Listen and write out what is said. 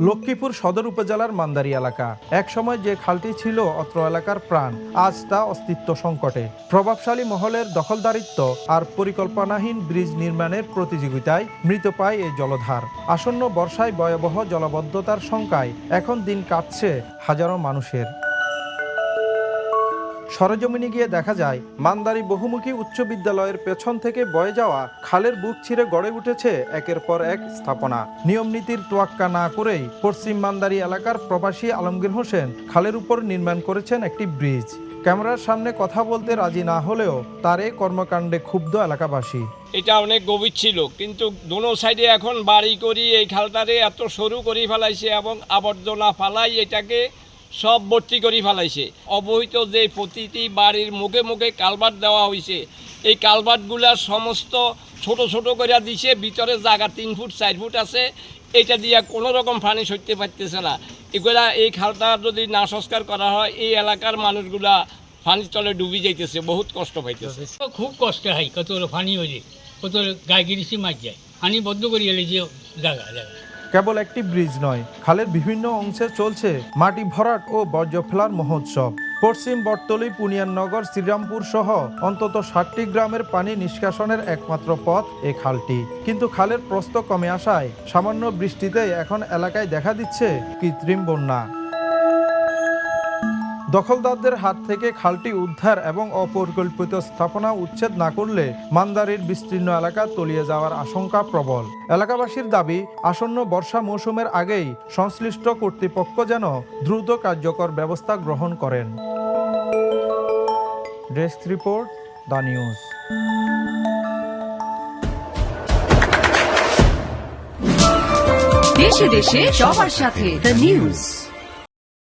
লক্ষ্মীপুর সদর উপজেলার মান্দারি এলাকা। একসময় যে খালটি ছিল অত্র এলাকার প্রাণ, আজ তা অস্তিত্ব সংকটে। প্রভাবশালী মহলের দখলদারিত্ব আর পরিকল্পনাহীন ব্রিজ নির্মাণের প্রতিযোগিতায় মৃত পায় এই জলধার। আসন্ন বর্ষায় ভয়াবহ জলাবদ্ধতার শঙ্কায় এখন দিন কাটছে হাজারো মানুষের। সরেজমিনে গিয়ে দেখা যায়, মান্দারি বহুমুখী উচ্চ বিদ্যালয়ের পেছন থেকে বয়ে যাওয়া খালের বুক ছিঁড়ে গড়ে উঠেছে একের পর এক স্থাপনা। নিয়ম নীতির তোয়াক্কা না করেই পশ্চিম মান্দারি এলাকার প্রবাসী আলমগীর হোসেন খালের উপর নির্মাণ করেছেন একটি ব্রিজ। ক্যামেরার সামনে কথা বলতে রাজি না হলেও তার এই কর্মকাণ্ডে ক্ষুব্ধ এলাকাবাসী। এটা অনেক গভীর ছিল, কিন্তু দোনো সাইডে এখন বাড়ি করি এই খালটারে এত সরু করে ফেলাইছে এবং আবর্জনা ফালাই এটাকে সব ভর্তি করে ফেলাইছে। অবহিত যে প্রতিটি বাড়ির মুখে মুখে কালভার্ট দেওয়া হয়েছে, এই কালভার্টগুলার সমস্ত ছোট ছোট করে দিছে, ভিতরে জায়গা 3 ফুট 4 ফুট আছে, এটা দিয়ে কোনো রকম পানি সরতে পারতেছে না। এগুলা এই খালটা যদি না সংস্কার করা হয়, এই এলাকার মানুষগুলা পানির তলে ডুবি যাইতেছে, বহুত কষ্ট পাইতেছে। খুব কষ্ট হয়, কত পানি হইলে কত গায়ে গিরিছি মার যায়, পানি বদ্ধ করে এলে যে জায়গা জায়গা। কেবল একটি ব্রিজ নয়, খালের বিভিন্ন অংশে চলছে মাটি ভরাট ও বর্জ্য ফেলার মহোৎসব। পশ্চিম বটতলী, পুনিয়াননগর, শ্রীরামপুর সহ অন্তত 60টি গ্রামের পানি নিষ্কাশনের একমাত্র পথ এই খালটি। কিন্তু খালের প্রস্থ কমে আসায় সামান্য বৃষ্টিতেই এখন এলাকায় দেখা দিচ্ছে কৃত্রিম বন্যা। দখলদারদের হাত থেকে খালটি উদ্ধার এবং অপরিকল্পিত স্থাপনা উচ্ছেদ না করলে মান্দারির বিস্তীর্ণ এলাকা তলিয়ে যাওয়ার আশঙ্কা প্রবল। এলাকাবাসীর দাবি, আসন্ন বর্ষা মৌসুমের আগেই সংশ্লিষ্ট কর্তৃপক্ষ যেন দ্রুত কার্যকর ব্যবস্থা গ্রহণ করেন। Desk report, the news. দেশে দেশে সবার সাথে, দ্য নিউজ।